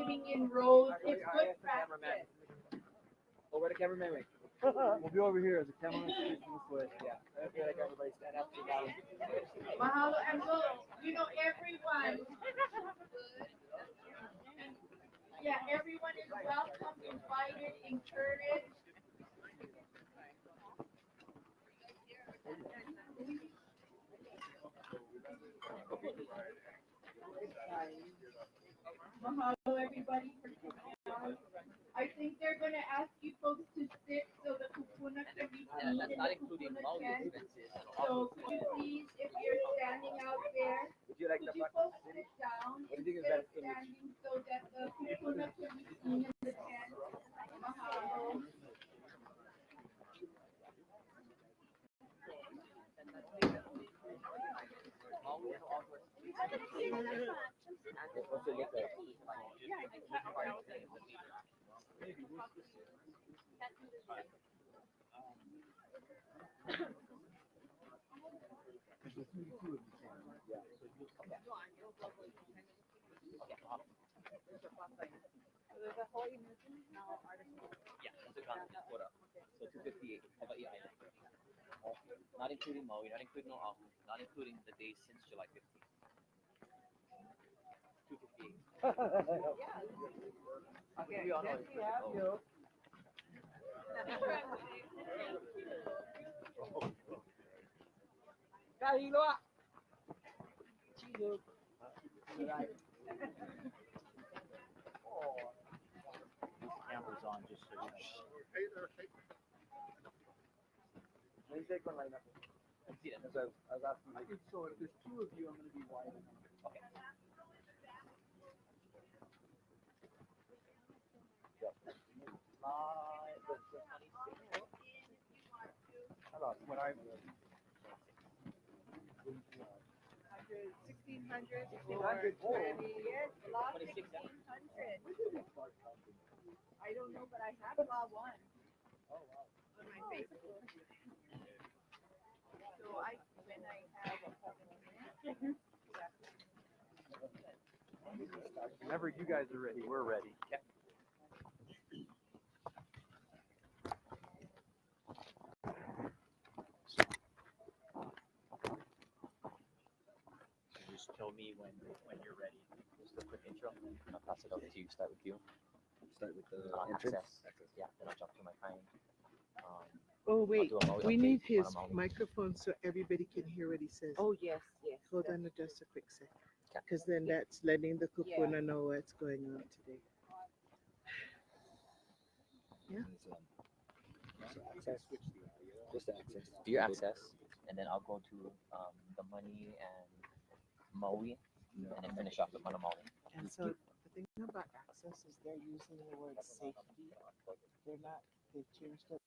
sitting in rows. It's good practice. Oh, where the cameraman went? We'll be over here as the cameraman is this way. Yeah. Okay, like everybody stand up. Mahalo and look, everyone. Yeah, everyone is welcome, invited, encouraged. Mahalo, everybody, for coming out. I think they're going to ask you folks to sit so the kupuna can be seen in the kupuna tent. So could you please, if you're standing out there, Would you like could the you folks sit down What do you think is instead of better image? standing so that the kupuna can be seen in the tent? Mahalo. What's it look like? Yeah, that's a content quota. So 258. How about you, Ina? Not including Maui, not including Oahu, not including the days since July 15th. 258. Okay, we all know it. Kahilo. Chido. Camera's on just so you know. Let me take one line up. See that? As I was asking, like, so if there's two of you, I'm going to be wide. Okay. I lost what I 1600 1600 total. Yes, law 26, yeah. 1600. I don't know, but I have law 1 on my Facebook. So when I have Whenever you guys are ready, we're ready. Okay. Just tell me when you're ready. Just a quick intro, and I'll pass it over to you. Start with you. Start with the Access. Yeah, then I'll jump to my time. Oh, wait, do a Maui we update need his on a Maui. microphone so everybody can hear what he says. Oh, yes, yes. Hold on just a quick sec. Okay. Because then that's letting the kupuna know what's going on today. Yeah. Access. Just access. Do your access, and then I'll go to the money and Maui, and then finish off with Maui. And so the thing about access is they're using the word safety. They're not, they changed it.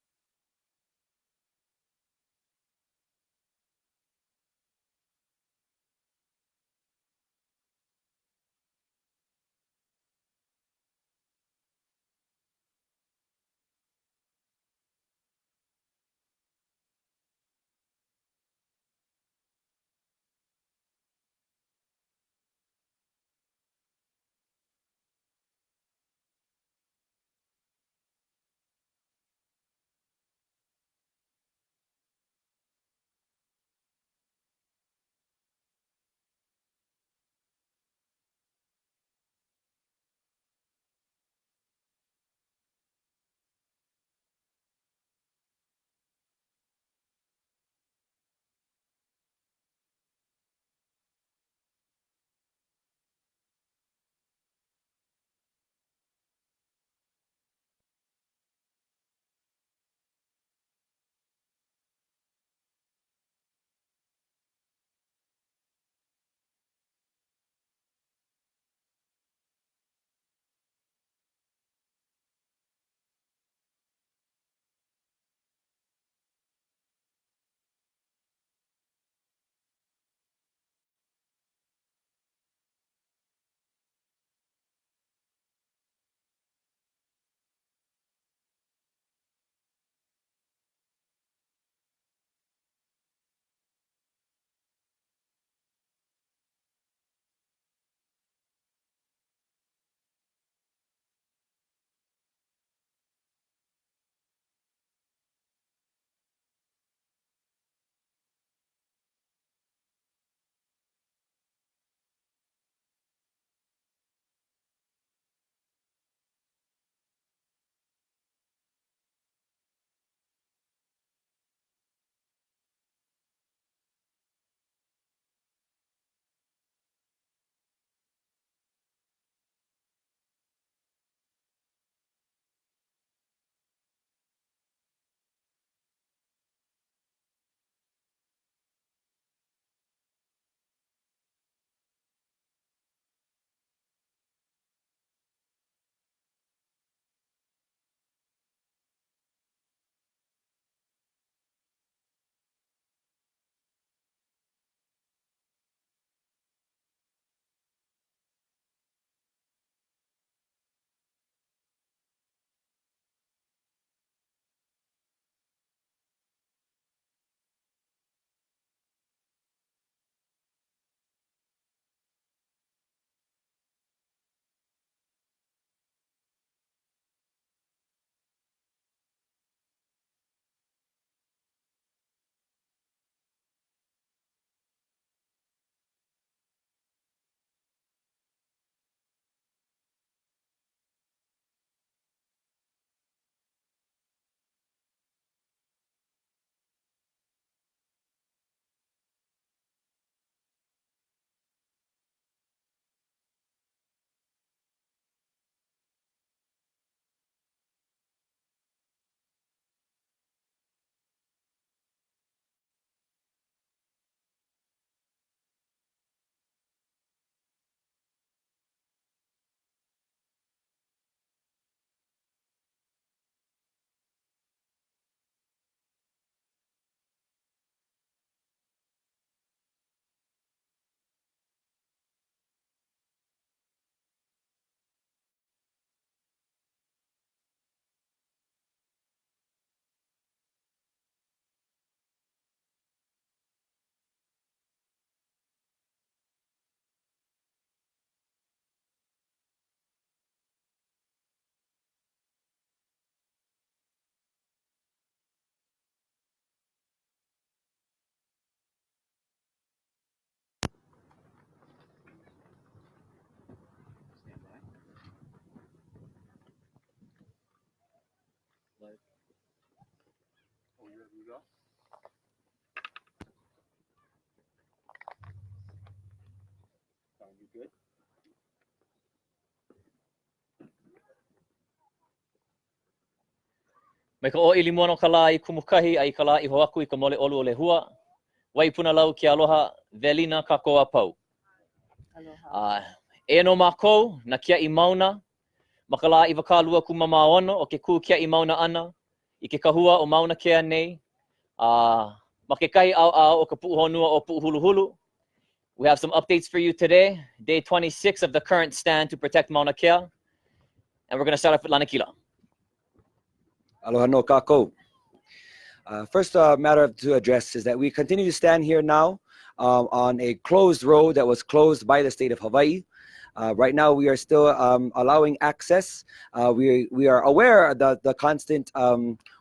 go. Sound you good? Mai ka o ilimono ka la I kumukahi ai ka la I hoaku I ka mole olu o le hua. Wai puna lau ki aloha velina ka koa pau. Aloha. E no mākou na kia I mauna. Ma ka la I wakalua ku mamaono o ke ku kia I mauna ana. I ke kahua o mauna kea nei. Ma ke kai au au o ka puuhonua o puuhuluhulu. We have some updates for you today. Day 26 of the current stand to protect Mauna Kea. And we're going to start off with Lanakila. Aloha no Kaho. First matter to address is that we continue to stand here now on a closed road that was closed by the state of Hawaii. Right now, we are still allowing access. We are aware of the constant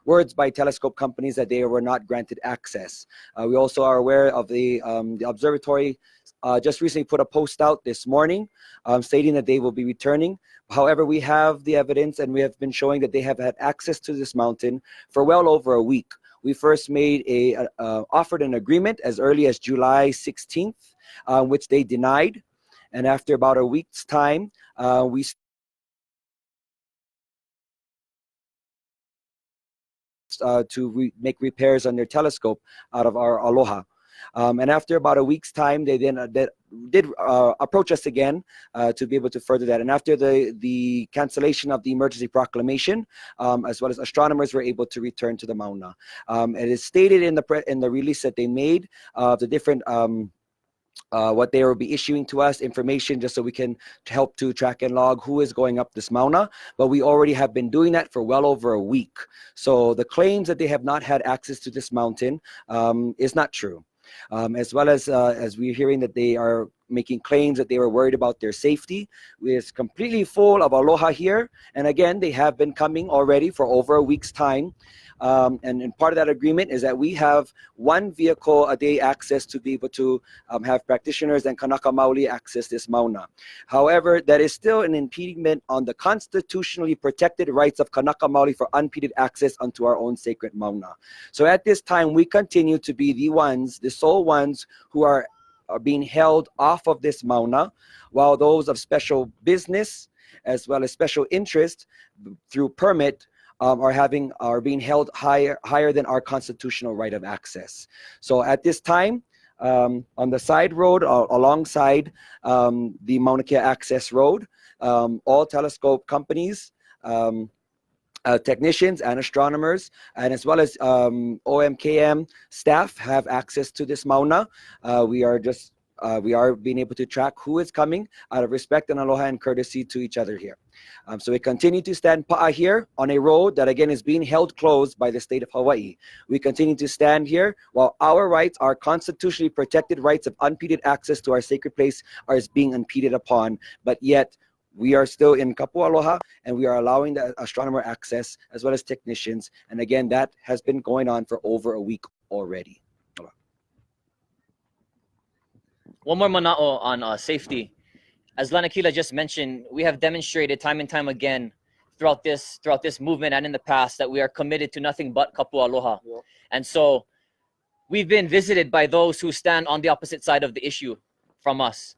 words by telescope companies that they were not granted access. We also are aware of the observatory just recently put a post out this morning stating that they will be returning. However, we have the evidence and we have been showing that they have had access to this mountain for well over a week. We first made offered an agreement as early as July 16th, which they denied. And after about a week's time, we make repairs on their telescope out of our Aloha. And after about a week's time, they then did approach us again to be able to further that. And after the cancellation of the emergency proclamation, as well as astronomers were able to return to the Mauna. It is stated in the release that they made of the different what they will be issuing to us, information just so we can help to track and log who is going up this Mauna. But we already have been doing that for well over a week. So the claims that they have not had access to this mountain is not true. As well as we're hearing that they are making claims that they were worried about their safety. It's completely full of aloha here. And again, they have been coming already for over a week's time. And part of that agreement is that we have one vehicle a day access to be able to have practitioners and Kanaka Maoli access this Mauna. However, that is still an impediment on the constitutionally protected rights of Kanaka Maoli for unimpeded access onto our own sacred Mauna. So at this time, we continue to be the sole ones who are being held off of this Mauna, while those of special business as well as special interest through permit are being held higher than our constitutional right of access. So at this time, on the side road alongside the Mauna Kea access road, all telescope companies, technicians and astronomers, and as well as OMKM staff have access to this Mauna. We are being able to track who is coming out of respect and aloha and courtesy to each other here. So we continue to stand pa'a here on a road that again is being held closed by the state of Hawaii. We continue to stand here while our rights, our constitutionally protected rights of unimpeded access to our sacred place are being impeded upon, but yet we are still in Kapu Aloha and we are allowing the astronomer access as well as technicians. And again, that has been going on for over a week already. One more mana'o on safety. As Lanakila just mentioned, we have demonstrated time and time again throughout this movement and in the past that we are committed to nothing but kapu aloha. Yeah. And so we've been visited by those who stand on the opposite side of the issue from us.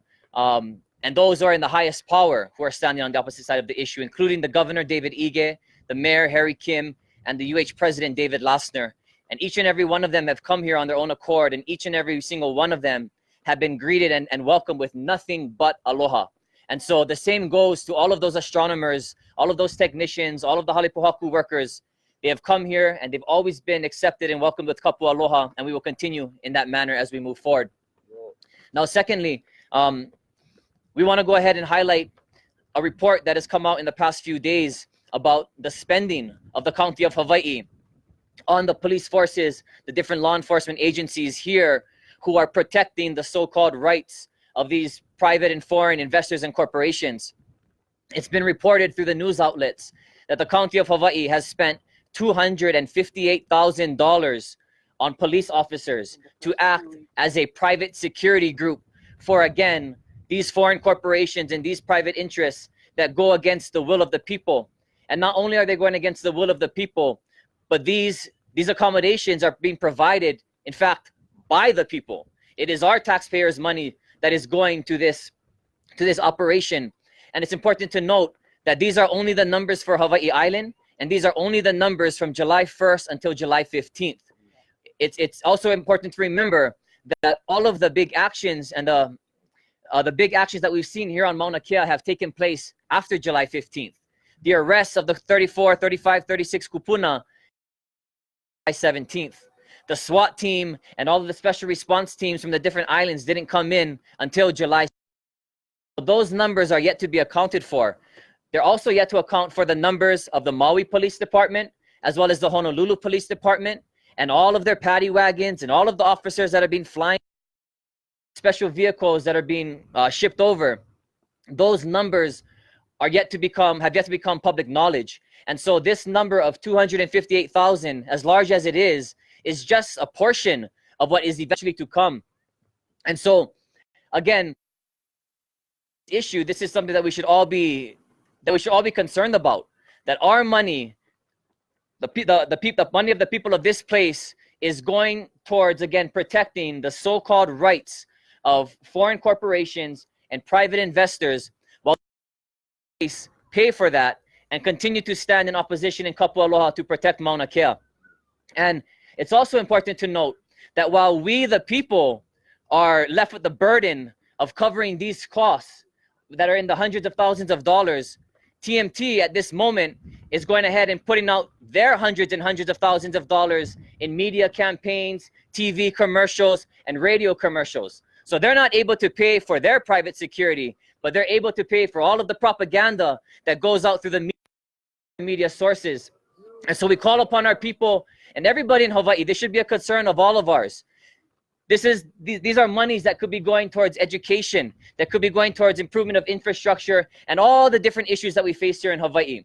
And those who are in the highest power who are standing on the opposite side of the issue, including the governor, David Ige, the mayor, Harry Kim, and the UH president, David Lassner. And each and every one of them have come here on their own accord, and each and every single one of them have been greeted and welcomed with nothing but aloha. And so the same goes to all of those astronomers, all of those technicians, all of the halepohaku workers. They have come here and they've always been accepted and welcomed with kapu aloha, and we will continue in that manner as we move forward. Now, secondly, we want to go ahead and highlight a report that has come out in the past few days about the spending of the County of Hawaii on the police forces, the different law enforcement agencies here who are protecting the so-called rights of these private and foreign investors and corporations. It's been reported through the news outlets that the County of Hawaii has spent $258,000 on police officers to act as a private security group for, again, these foreign corporations and these private interests that go against the will of the people. And not only are they going against the will of the people, but these these accommodations are being provided, in fact, by the people. It is our taxpayers' money that is going to this operation. And it's important to note that these are only the numbers for Hawaii Island, and these are only the numbers from July 1st until July 15th. It's also important to remember that all of the big actions and the big actions that we've seen here on Mauna Kea have taken place after July 15th. The arrests of the 34, 35, 36 kupuna July 17th. The SWAT team and all of the special response teams from the different islands didn't come in until July. Those numbers are yet to be accounted for. They're also yet to account for the numbers of the Maui Police Department, as well as the Honolulu Police Department, and all of their paddy wagons and all of the officers that have been flying, special vehicles that are being shipped over. Those numbers have yet to become public knowledge. And so this number of 258,000, as large as it is just a portion of what is eventually to come. And so, again, this is something that we should all be concerned about. That our money, the money of the people of this place, is going towards, again, protecting the so-called rights of foreign corporations and private investors, while pay for that and continue to stand in opposition in Kapualoha to protect Mauna Kea. And it's also important to note that while we, the people, are left with the burden of covering these costs that are in the hundreds of thousands of dollars, TMT at this moment is going ahead and putting out their hundreds and hundreds of thousands of dollars in media campaigns, TV commercials, and radio commercials. So they're not able to pay for their private security, but they're able to pay for all of the propaganda that goes out through the media sources. And so we call upon our people and everybody in Hawaii. This should be a concern of all of ours. These are monies that could be going towards education, that could be going towards improvement of infrastructure, and all the different issues that we face here in Hawaii.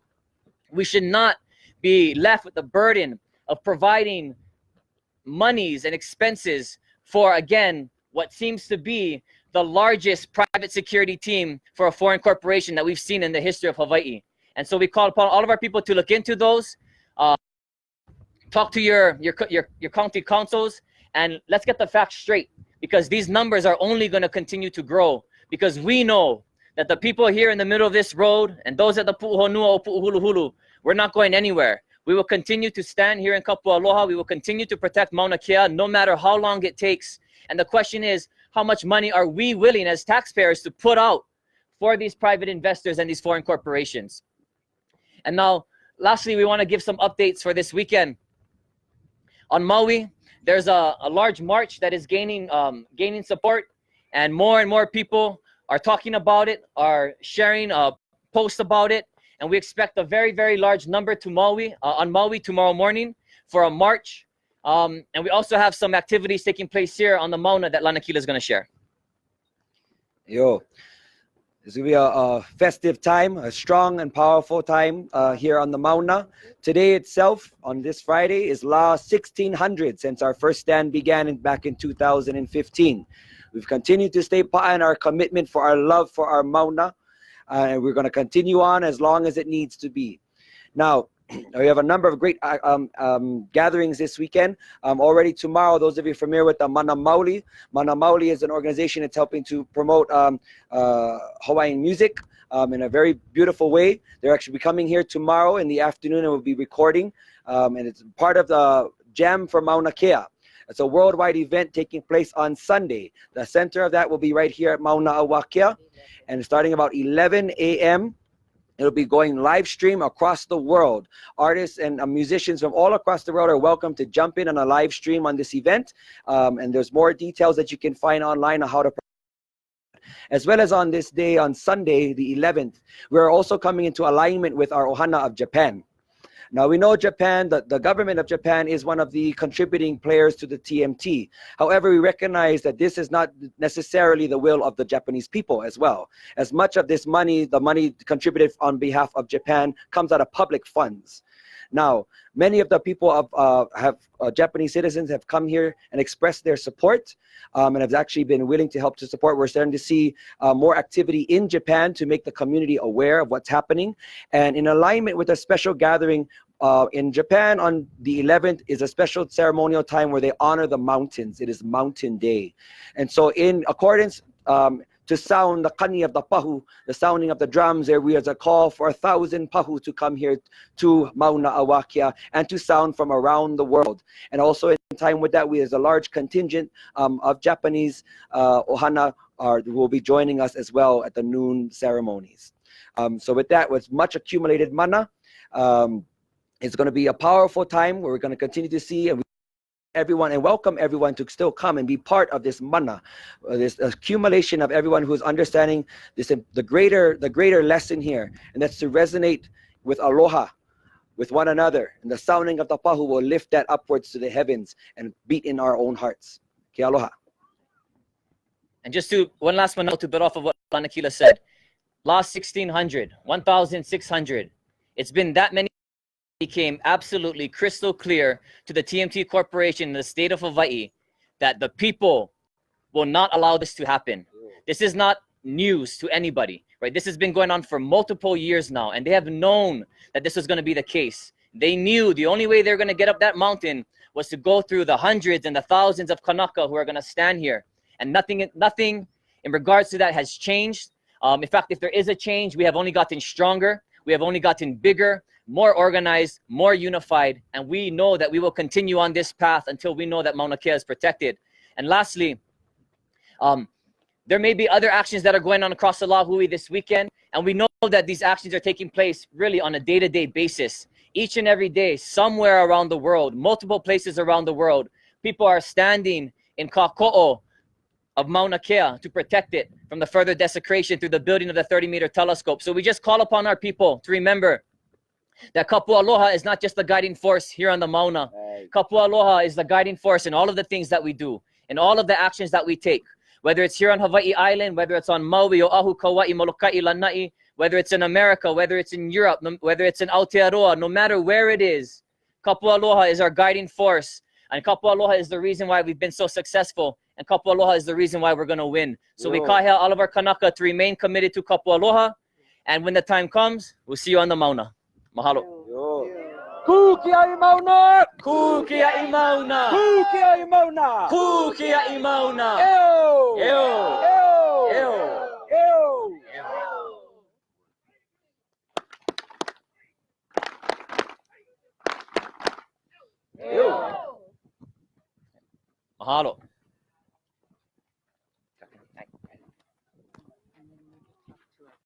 We should not be left with the burden of providing monies and expenses for, again, what seems to be the largest private security team for a foreign corporation that we've seen in the history of Hawaii. And so we call upon all of our people to look into those, talk to your county councils, and let's get the facts straight, because these numbers are only going to continue to grow, because we know that the people here in the middle of this road and those at the Pu'uhonua o Pu'uhuluhulu, we're not going anywhere. We will continue to stand here in Kapualoha. We will continue to protect Mauna Kea no matter how long it takes. And the question is, how much money are we willing as taxpayers to put out for these private investors and these foreign corporations? And now, lastly, we want to give some updates for this weekend. On Maui, there's a large march that is gaining support, and more people are talking about it, are sharing posts about it, and we expect a very, very large number to Maui on Maui tomorrow morning for a march. And we also have some activities taking place here on the Mauna that Lanakila is going to share. It's going to be a festive time, a strong and powerful time here on the Mauna. Today itself, on this Friday, is La 1600 since our first stand began back in 2015. We've continued to stay pa in our commitment for our love for our Mauna, and we're going to continue on as long as it needs to be. Now, we have a number of great gatherings this weekend. Already tomorrow, those of you familiar with the Mana Maoli. Mana Maoli is an organization that's helping to promote Hawaiian music in a very beautiful way. They're actually coming here tomorrow in the afternoon and we'll be recording. And it's part of the Jam for Mauna Kea. It's a worldwide event taking place on Sunday. The center of that will be right here at Mauna Awakea. And starting about 11 a.m., it'll be going live stream across the world. Artists and musicians from all across the world are welcome to jump in on a live stream on this event. And there's more details that you can find online on how to. As well as on this day, on Sunday, the 11th, we're also coming into alignment with our Ohana of Japan. Now, we know Japan, the government of Japan is one of the contributing players to the TMT. However, we recognize that this is not necessarily the will of the Japanese people as well. As much of this money, the money contributed on behalf of Japan, comes out of public funds. Now, many of the people Japanese citizens have come here and expressed their support and have actually been willing to help to support. We're starting to see more activity in Japan to make the community aware of what's happening. And in alignment with a special gathering in Japan, on the 11th is a special ceremonial time where they honor the mountains. It is Mountain Day. And so in accordance to sound the kani of the pahu, the sounding of the drums, there is a call for 1,000 pahu to come here to Mauna Awakia and to sound from around the world. And also in time with that, there's a large contingent of Japanese ohana will be joining us as well at the noon ceremonies. So with that, with much accumulated mana, it's going to be a powerful time where we're going to continue to see everyone and welcome everyone to still come and be part of this mana, this accumulation of everyone who is understanding this, the greater lesson here, and that's to resonate with aloha, with one another, and the sounding of the pahu will lift that upwards to the heavens and beat in our own hearts. Ke aloha. And just to one last one to bit off of what Lanakila said, last 1,600, 1,600, it's been that many. Became absolutely crystal clear to the TMT Corporation in the state of Hawaii that the people will not allow this to happen. This is not news to anybody, right? This has been going on for multiple years now, and they have known that this was going to be the case. They knew the only way they're going to get up that mountain was to go through the hundreds and the thousands of Kanaka who are going to stand here, and nothing in regards to that has changed. In fact, if there is a change, we have only gotten stronger. We have only gotten bigger, more organized, more unified, and we know that we will continue on this path until we know that Mauna Kea is protected. And lastly, there may be other actions that are going on across the Lahui this weekend, and we know that these actions are taking place really on a day-to-day basis. Each and every day, somewhere around the world, multiple places around the world, people are standing in Kako'o of Mauna Kea to protect it from the further desecration through the building of the 30-meter telescope. So we just call upon our people to remember that Kapua Aloha is not just the guiding force here on the Mauna. Right. Kapua Aloha is the guiding force in all of the things that we do, in all of the actions that we take, whether it's here on Hawaii Island, whether it's on Maui, Oahu, Kauai, Molokai, Lanai, whether it's in America, whether it's in Europe, whether it's in Aotearoa, no matter where it is, Kapua Aloha is our guiding force. And Kapua Aloha is the reason why we've been so successful. And Kapua Aloha is the reason why we're going to win. So we kahea all of our Kanaka to remain committed to Kapua Aloha. And when the time comes, we'll see you on the Mauna. Mahalo. Kukia Mauna! Kukia Mauna! Kukia Mauna! Kukia Mauna! Ew! Ew! Ew! Ew! Mahalo.